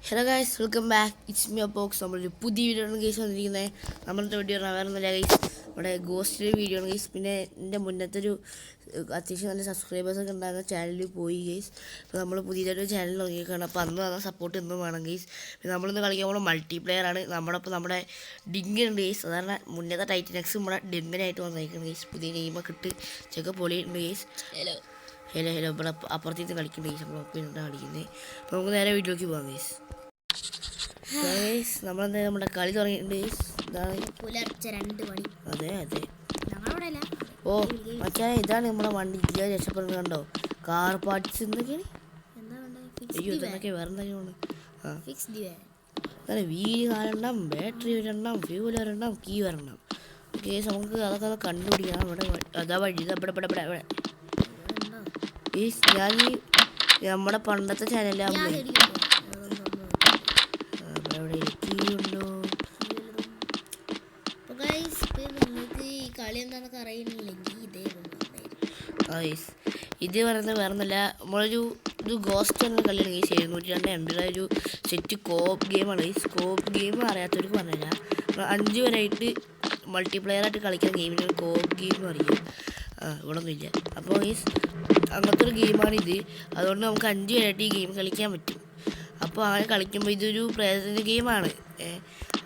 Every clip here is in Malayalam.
Hello guys, welcome back. It's me box. നമ്മളൊരു പുതിയ വീഡിയോ ആണ് ഗൈസ് വന്നിരിക്കുന്നത്. നമ്മളുടെ വീഡിയോ വേറെ ഒന്നുമില്ല ഗൈസ്, നമ്മുടെ ഗോസ്റ്റിൻ്റെ വീഡിയോ ആണ് ഗൈസ്. പിന്നെ എൻ്റെ മുന്നത്തെ ഒരു അത്യാവശ്യം നല്ല സബ്സ്ക്രൈബേഴ്സൊക്കെ ഉണ്ടാകുന്ന ചാനലിൽ പോയി ഗൈസ്. അപ്പോൾ നമ്മൾ പുതിയതായിട്ട് ചാനൽ തുടങ്ങിയേക്കാണ്. അപ്പോൾ അന്ന് തന്ന സപ്പോർട്ട് ഇന്നും വേണം ഗൈസ്. പിന്നെ നമ്മളിന്ന് കളിക്കുമ്പോൾ മൾട്ടിപ്ലെയറാണ്. നമ്മുടെ ഡിങ്കനുണ്ട് ഗൈസ്. സാധാരണ മുന്നത്തെ ടൈറ്റനെക്സ് നമ്മുടെ ഡിങ്കനായിട്ട് വന്നേക്കുന്നത് ഗൈസ്. പുതിയ നെയിമൊക്കെ ഇട്ട് ചെക്ക് പൊളിയുണ്ട് ഗൈസ്. ഹലോ ഇവിടെ അപ്പുറത്തേക്ക് കളിക്കുന്നുണ്ട് ഗൈസ്. നമ്മൾ ഒപ്പം കളിക്കുന്നത്. അപ്പോൾ നമുക്ക് നേരെ വീട്ടിലേക്ക് പോകാം ഗൈസ്. നമ്മളെന്താ നമ്മുടെ കളി തുടങ്ങിയിട്ടുണ്ട്. പുലർച്ചെ 2 മണി. അതെ ഓ മച്ചാ, ഇതാണ് നമ്മുടെ വണ്ടി രക്ഷപ്പെടുന്നത്. കണ്ടോ, കാർ പാർട്സ് എന്തൊക്കെയാണ്? അയ്യോ, ഇതൊക്കെ വേറെ എന്തൊക്കെയാണ്? വീല് 4 എണ്ണം, ബാറ്ററി 1 എണ്ണം, ഫ്യൂൽ 1 എണ്ണം, കീ 1 എണ്ണം. ഓക്കെ, നമുക്ക് അതൊക്കെ കണ്ടുപിടിക്കണം. ഇവിടെ അതാ വഴി. ഇവിടെ ഞാൻ നമ്മുടെ പണ്ടത്തെ ചാനലാകുമ്പോൾ ഇത് പറയുന്നത് വേറൊന്നുമില്ല, നമ്മളൊരു ഗോസ്റ്റ് എന്ന കളിയാണ് ഗൈസ്. 702 MB ഒരു സെറ്റ് കോപ്പ് ഗെയിമാണ് ഗൈസ്. കോപ്പ് ഗെയിം അറിയാത്തവർക്ക് പറഞ്ഞില്ല, 5 പേരായിട്ട് മൾട്ടിപ്ലെയറായിട്ട് കളിക്കുന്ന ഗെയിമിന് ഒരു കോപ്പ് ഗെയിം അറിയാം. ഇവിടെ ഒന്നുമില്ല. അപ്പോൾ ഗൈസ് അങ്ങനത്തെ ഒരു ഗെയിമാണിത്. അതുകൊണ്ട് നമുക്ക് 5 പേരായിട്ട് ഈ ഗെയിം കളിക്കാൻ പറ്റും. അപ്പോൾ അങ്ങനെ കളിക്കുമ്പോൾ ഇതൊരു പ്രേതത്തിൻ്റെ ഗെയിമാണ്.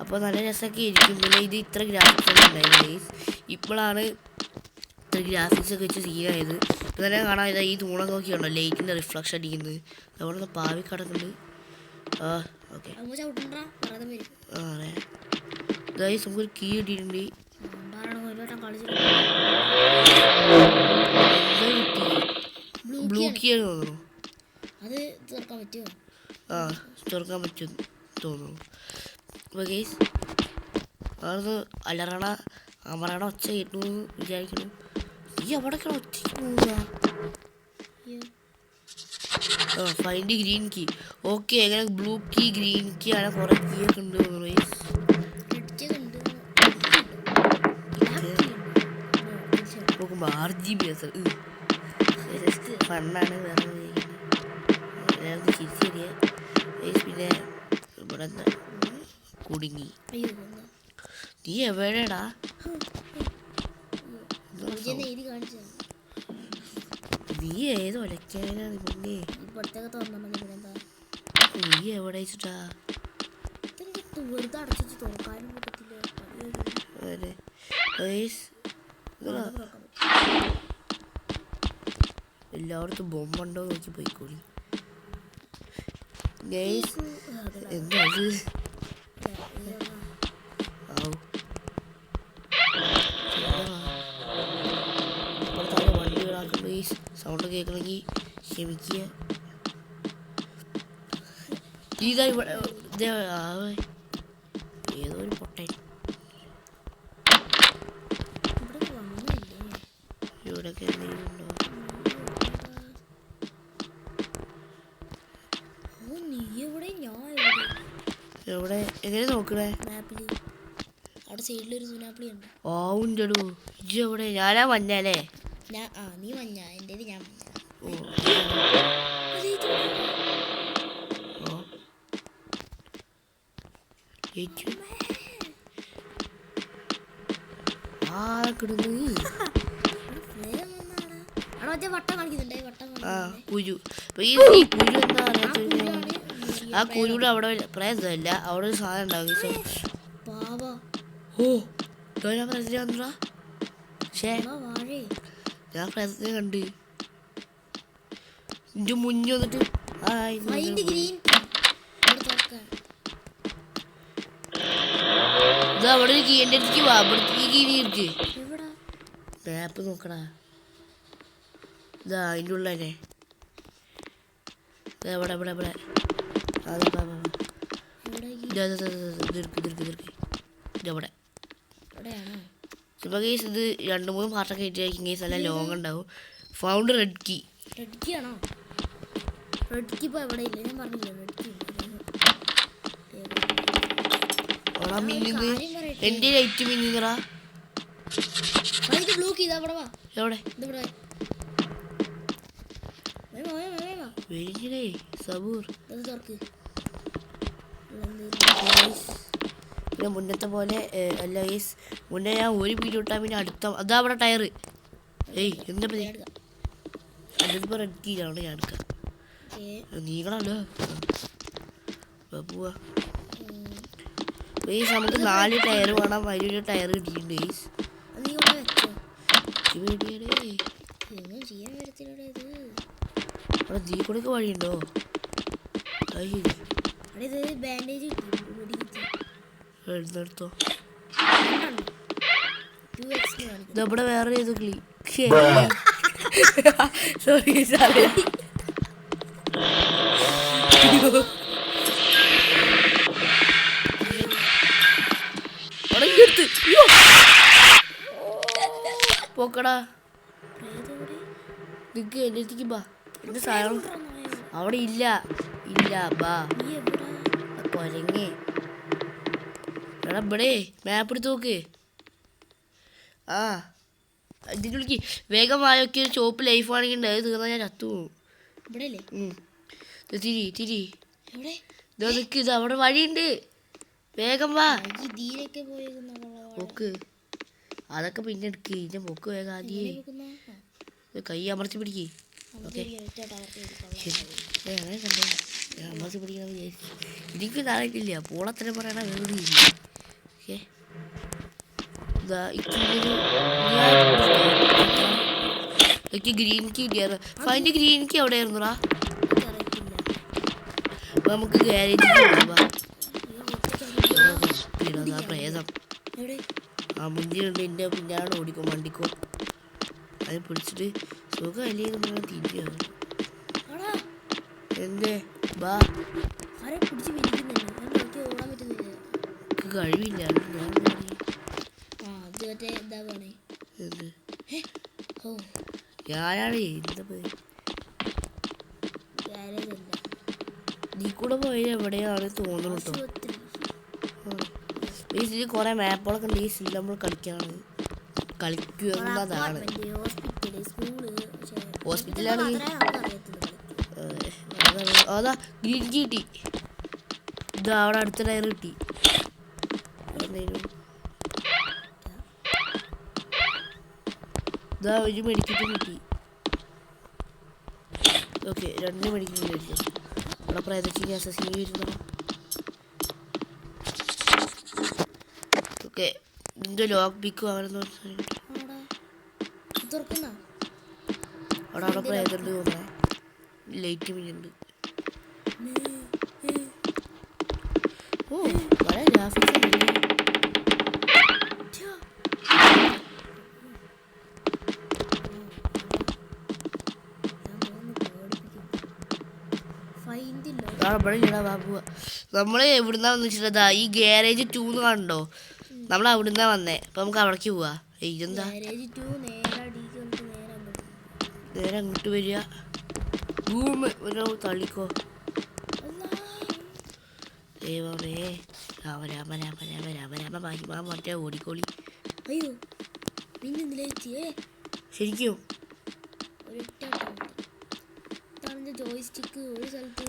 അപ്പോൾ നല്ല രസമൊക്കെ ഇരിക്കും. പിന്നെ ഇത് ഇത്ര ഗ്രാഫിക്സ് ഒക്കെ ഉണ്ടായിരുന്നു ഗൈസ്. ഇപ്പോഴാണ് ഇത്ര ഗ്രാഫിക്സ് ഒക്കെ വെച്ച് സീനായത്. ഇപ്പം തന്നെ കാണാം, ഇതാ ഈ തൂണൊക്കെ നോക്കിയുണ്ടോ ലൈറ്റിൻ്റെ റിഫ്ലക്ഷൻ അടിക്കുന്നത്. അവിടെ നിന്ന് പാവി കിടക്കുന്നുണ്ട്. ഓക്കെ ഗൈസ്, നമുക്കൊരു കീ കിട്ടിയിട്ടുണ്ട്. ബ്ലൂ കീ ആണ് തോന്നുന്നു. തുറക്കാൻ പറ്റും തോന്നുന്നു. അപ്പോൾ ഗൈസ് അവിടുന്ന് അലറണ അമറണ ഒച്ച കിട്ടുമെന്ന് വിചാരിക്കുന്നു. ഈ അവിടെയൊക്കെയാണ് ഒറ്റയ്ക്ക് പോവുക. Find green key. ഓക്കെ, എങ്ങനെ ബ്ലൂ കീ ഗ്രീൻ കീ ആണ്. കുറേ കീ ഒക്കെ ഉണ്ട് തോന്നുന്നു ഗൈസ്. നോക്കുമ്പോൾ RGB ഫണ്ണാണ്. വേറെ ചിരിച്ചെറിയ. പിന്നെ ഇവിടെ എന്താ കുടുങ്ങി. നീ എവിടെടാ? നീ ഏതോ ഒലക്കാനാണ് പിന്നെ. നീ എവിടെ വെച്ചിട്ടാ? എല്ലായിടത്തും ബോംബുണ്ടോ നോക്കി പോയിക്കോളി. എന്താ അത്? വണ്ടികളാക്കുമ്പോൾ ഈ സൗണ്ട് കേൾക്കണമെങ്കിൽ ക്ഷമിക്കുക. ഇതാ ഏതോ ഒരു പൊട്ടൻ ഇവിടെയൊക്കെ എന്തെങ്കിലും ഉണ്ടോ? എവിടെ എങ്ങനെ നോക്കണേ? അവിടെ സൈഡിലൊരു സുനാപ്പിളി ഉണ്ട്. ഓണ്ടടൂ ഇജ്ജ് എവിടെ? ഞാനാ മഞ്ഞല്ലേ? നീ മഞ്ഞ, എൻ്റേത് ഞാൻ മഞ്ഞ. കുരു. അപ്പൊ ഈ കുരു എന്താ പറയാ? ആ കുരുവിടെ അവിടെ പ്രേതമല്ല, അവിടെ ഒരു സാധനം ഉണ്ടാവും. ഓ, ഞാൻ പ്രേതത്തിനെ വന്നിട്ടാ. ഞാൻ പ്രേതത്തിനെ കണ്ട് എന്റെ മുന്നിൽ വന്നിട്ട്. ഇത് അവിടെ ഒരു കീ. എൻ്റെ അടുത്തേക്ക് വാ. അവിടത്തേക്ക് കീ ഇരിക്ക്. മാപ്പ് നോക്കടാ. ഇതാ അതിൻ്റെ ഉള്ള തന്നെ. എവിടെ ഇതവിടെ. ചിലപ്പോൾ കേസ് ഇത് 2-3 പാർട്ടൊക്കെ ഇട്ടായിരിക്കും കേസ്. നല്ല ലോങ് ഉണ്ടാവും. Found red key. ആണോ? റെഡ് കീ ഇപ്പോൾ എവിടെ ഇല്ല, ഞാൻ പറഞ്ഞില്ല. റെഡ് കീ മിന്നുന്നത് എൻ്റെ ലൈറ്റ് മിന്നുന്നറാ. ബ്ലൂ കീ എവിടെ? സബൂർ പിന്നെ മുന്നത്തെ പോലെ അല്ല ഗൈസ്, മുന്നേ ഞാൻ ഒരു വീഡിയോ ഇട്ടാൽ പിന്നെ അടുത്ത അതാ അവിടെ ടയർ. ഏയ് എന്താ അതിപ്പോൾ റെഡ് കീലാണ് ഞാൻ എടുക്കാം. നീങ്ങളല്ലോ പോവാ ഗൈസ്. നമുക്ക് 4 ടയർ വേണം. അതിലൊരു ടയർ കിട്ടിയിട്ടുണ്ട് ഗൈസ്. അവിടെ ജീ കൂടെ വഴിയുണ്ടോ? എടുത്തോ. ഇതവിടെ വേറെ ഏത് കിളി. സോറി സാറേ. പോക്കടാ നിക്ക് എന്നെത്തിക്ക് ബാ. എന്റെ സാധനം അവിടെ ഇല്ല ഇല്ല. ബാ കൊരങ്ങേ. എടാ ഇവിടെ മാപ്പ് എടുത്ത് നോക്ക്. ആ ഇതിൻ്റെ വിളിക്ക് വേഗം വായൊക്കെ. ചോപ്പ് ലൈഫ് ആണെങ്കിൽ അത് തീർന്നാൽ ഞാൻ ചത്തു പോകും. തിരി ഇതോ നിക്ക്. ഇത് അവിടെ വഴിയുണ്ട്. വേഗം വാ. പോക്ക് അതൊക്കെ പിന്നെ എടുക്ക്. ഇതിൻ്റെ പൊക്ക് വേഗം ആദ്യേ കൈ അമർത്തി പിടിക്ക്. ഓക്കെ അങ്ങനെ കണ്ടോ അമർത്തി പിടിക്കണം. എനിക്ക് താഴെയില്ല പോളത്തന്നെ പറയണ വേറെ. ഓക്കെ എനിക്ക് ഗ്രീൻ കീ കിട്ടിയായിരുന്നു. ഫൈൻ്റെ ഗ്രീൻ കീ എവിടെ ആയിരുന്നുടാ? അപ്പൊ നമുക്ക് ഗാരേജിൽ പ്രേതം ആ മുന്നിലുണ്ട്. എൻ്റെ പിന്നാണ് ഓടിക്കും വണ്ടിക്കോ. അത് പിടിച്ചിട്ട് സുഖമല്ലേ തിരിയാണ്. എന്തേ ബാ കഴിവില്ല. ഞാനാണ് എന്താ നീ കൂടെ പോയത് എവിടെയാണ് തോന്നുന്നു കേട്ടോ. ഈ ഇതിൽ കുറെ മാപ്പുകളൊക്കെ ഉണ്ട്. ഈ സീൽ നമ്മൾ കളിക്കാനാണ് കളിക്കുന്നതാണ്. ഹോസ്പിറ്റലാണെങ്കിൽ അതാ ഗ്രീൻ കീ കിട്ടി. ഇതാ അവിടെ അടുത്ത ടയർ കിട്ടി. ഇതാ ഒരു മെഡിക്കറ്റ് കിട്ടി. ഓക്കെ 2 മെഡിക്കറ്റ് മേടിക്കും. അവിടെ പ്രേതച്ചിന് അസസിന് വരുന്നോ. ഓക്കെ ഇതിൻ്റെ ലോക്ക് പിക്കും അങ്ങനെ അവിടെ പ്രേതമുണ്ട് തോന്നേ. ലൈറ്റ് മിന്നുണ്ട്. ഓ വളരെ ഗ്രാഫിക്സ് നമ്മള് എവിടുന്നാ വന്നിട്ടാ ഈ ഗാരേജ് 2 കാണണ്ടോ? നമ്മൾ അവിടുന്നാ വന്നേ. അപ്പൊ നമുക്ക് അവിടേക്ക് പോവാ. ഇതെന്താ നേരെ അങ്ങോട്ട് വരിക. റൂം ഒരു തള്ളിക്കോ. ദൈവമേ രാമ രാമ രാമ രാമ രാമ രാമ മഹിമ മറ്റേ ഓടിക്കോളി. അയ്യോ ശരിക്കും ജോയ്സ്റ്റിക്ക് ഒരു സ്ഥലത്ത്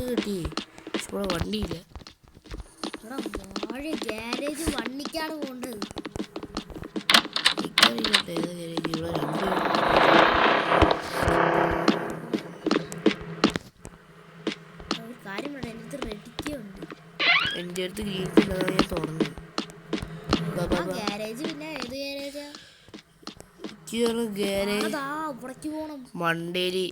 കിട്ടി. ഇവിടെ വണ്ടിയില്ല. ഗാരേജ് വണ്ടിക്കാണ് പോണ്ടത്. എൻ്റെ അടുത്ത് ഗ്രീൻ കീ ഞാൻ തുറന്നു. ഗാരേജ് പിന്നെ ഏത് ഗാരേജ് മണ്ടേരി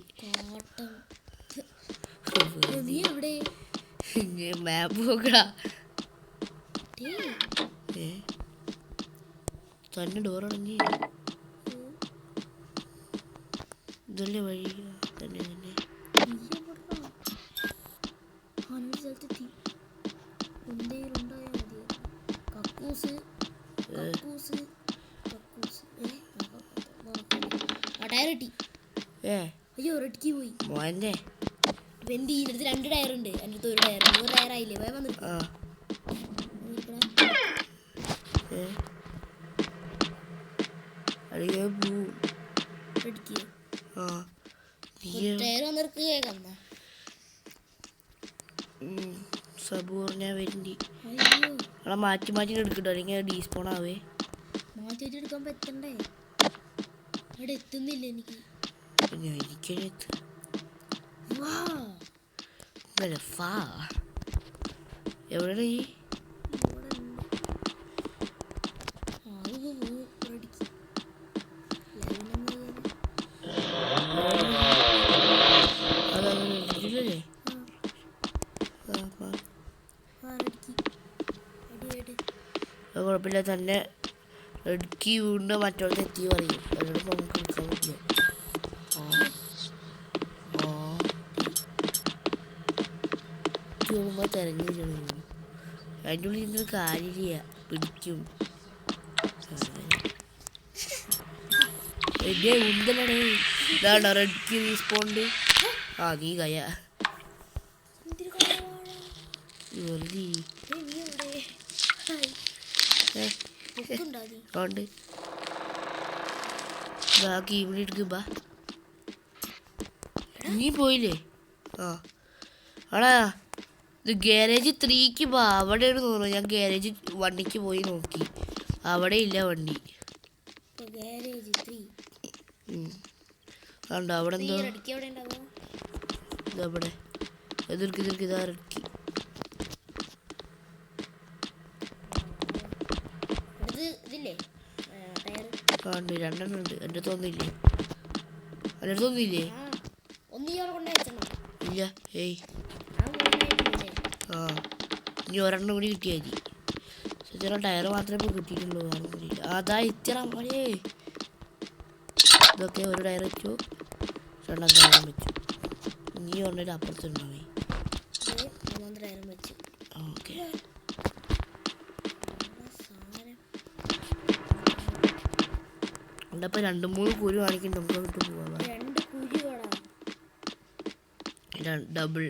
മാപ്പ് നോക്കടാ. തന്നെ ഡോറടങ്ങി. ഇതല്ലേ വഴി. തന്നെ തന്നെ അയ്യോ റെഡ്ക്കി പോയി മോനെ. എന്ത് ഈ 2 ടയർ ഉണ്ട്. എൻ്റെ അടുത്ത് ഒരു ടയർ 100 ടയർ ആയില്ലേ. പോയാൽ വന്നിട്ട് ടയർ വന്നിർക്ക് കേൾക്കാം സബ് പറഞ്ഞാൽ വരണ്ടി അയ്യോ അവിടെ മാറ്റി മാറ്റി എടുക്കട്ടോ അല്ലെങ്കിൽ ഡീസ്പോൺ ആവേ. മാറ്റി എടുക്കാൻ പറ്റണ്ടേ? അവിടെ എത്തുന്നില്ല എനിക്ക്. പിന്നെ എനിക്കത് വാ എവിടെയാണ് ഈ അതല്ലേ കുഴപ്പമില്ല തന്നെ ഇടുക്കി വീണ്ടും മറ്റോടത്ത് എത്തി പറയും. അതിനോട് നമുക്ക് എടുക്കാൻ പറ്റില്ല. പോകുമ്പോൾ തിരഞ്ഞു അതിൻ്റെ ഉള്ളിൽ ഇരുന്നൊരു കാര്യമില്ല, പിടിക്കും. എന്റെ ഉന്തലാണ് ഇതാണോ റെഡ്ക്കി റീസ്പോണ്ട്. ആ നീ കയ വെറുതെ ഉണ്ട് ബാക്കി ഇവിടെ എടുക്കുമ്പ നീ പോയില്ലേ? ആ ആടാ ഇത് ഗാരേജ് 3ക്ക് പോവാ. അവിടെയാണ് തോന്നുന്നു. ഞാൻ ഗാരേജ് 1ക്ക് പോയി നോക്കി, അവിടെ ഇല്ല വണ്ടി. കണ്ടോ അവിടെ എന്തോ ഇതവിടെ എതിർക്ക് ഇതാ ഇറക്കി. ഉണ്ട് 2 ഉണ്ട്. എൻ്റെ തോന്നില്ലേ? എൻ്റെ തോന്നില്ലേ? ഇല്ല. ഏയ് ആ ഇനി ഒരെണ്ണം കൂടി കിട്ടിയാൽ മതി. ഇത്ര ടയർ മാത്രമേ ഇപ്പോൾ കിട്ടിയിട്ടുള്ളൂ, വേറെ കൂടിയില്ല. അതാ ഇത്ര മഴേ. ഇതൊക്കെ ഒരു ടയർ വെച്ചു, 2 ടയറും വെച്ചു. ഇനി ഒന്നിട്ട് അപ്പുറത്തുണ്ടാവേ. ഓക്കെ അവിടെ ഇപ്പോൾ 2-3 കുരു കാണിക്കും. നമുക്ക് വിട്ട് പോവാം. ഡബിൾ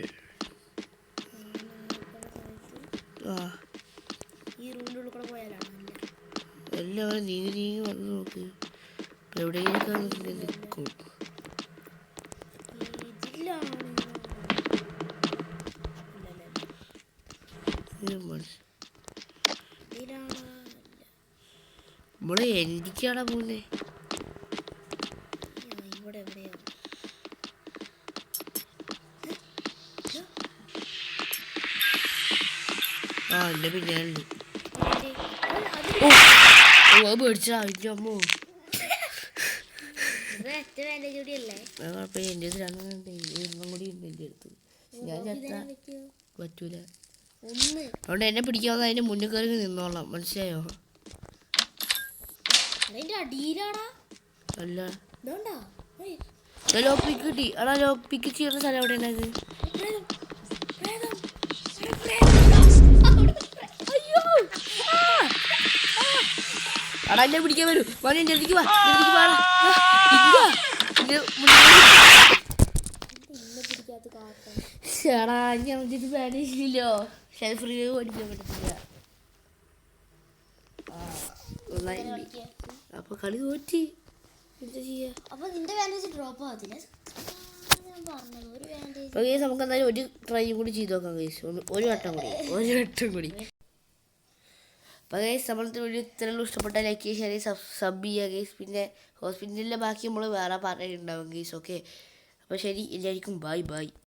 എല്ലാവരും നീങ്ങി വന്ന് നോക്ക്. ഇപ്പം എവിടെയെങ്കിലൊക്കെ നിൽക്കും. നമ്മള് എനിക്കാണാ പോകുന്നേ. ആ എൻ്റെ പിന്നാലുണ്ട്. ഓ പേടിച്ചാ അതിൻ്റെ അമ്മോ. കുഴപ്പമില്ല, എൻ്റെ അടുത്ത് 2 കൂടി ഉണ്ട് എൻ്റെ അടുത്ത്. ഞാൻ ചത്താ പറ്റൂല. അതുകൊണ്ട് എന്നെ പിടിക്കാവുന്ന അതിൻ്റെ മുന്നിൽ കയറി നിന്നോളാം, മനസ്സിലായോ? അല്ല ലോക്ക് പിക്ക് കിട്ടി. അടാ ലോക്ക് പിക്ക് ചെയ്യുന്ന സ്ഥലം എവിടെ ഉണ്ടായത്? അടാ എന്നെ പിടിക്കാൻ വരൂ. മോനെ എൻ്റെ അടുത്തേക്ക് വാ. ചേടാ ഞാൻ ബാനില്ലോ. ഷെൽഫ് റിവ്യൂ പഠിക്കാൻ പറ്റത്തില്ല. അപ്പൊ കളി തോറ്റി. എന്താ ചെയ്യാ? നമുക്ക് എന്തായാലും ഒരു ട്രൈ കൂടി ചെയ്ത് നോക്കാം ഗൈസ്. ഒരു വട്ടം കൂടി. അപ്പോൾ ഗൈസ് നമ്മളത്തെ വീഡിയോ ഇത്രയുള്ളൂ. ഇഷ്ടപ്പെട്ട ലൈക്ക് ചെയ്യുക, ഷെയർ ചെയ്യുക, സബ് ചെയ്യുക ഗൈസ്. പിന്നെ ഹോസ്പിറ്റലിലെ ബാക്കി നമ്മൾ വേറെ പറഞ്ഞിട്ടുണ്ടാവും ഗൈസ്. ഓക്കെ അപ്പോൾ ശരി, എല്ലാവർക്കും ബൈ.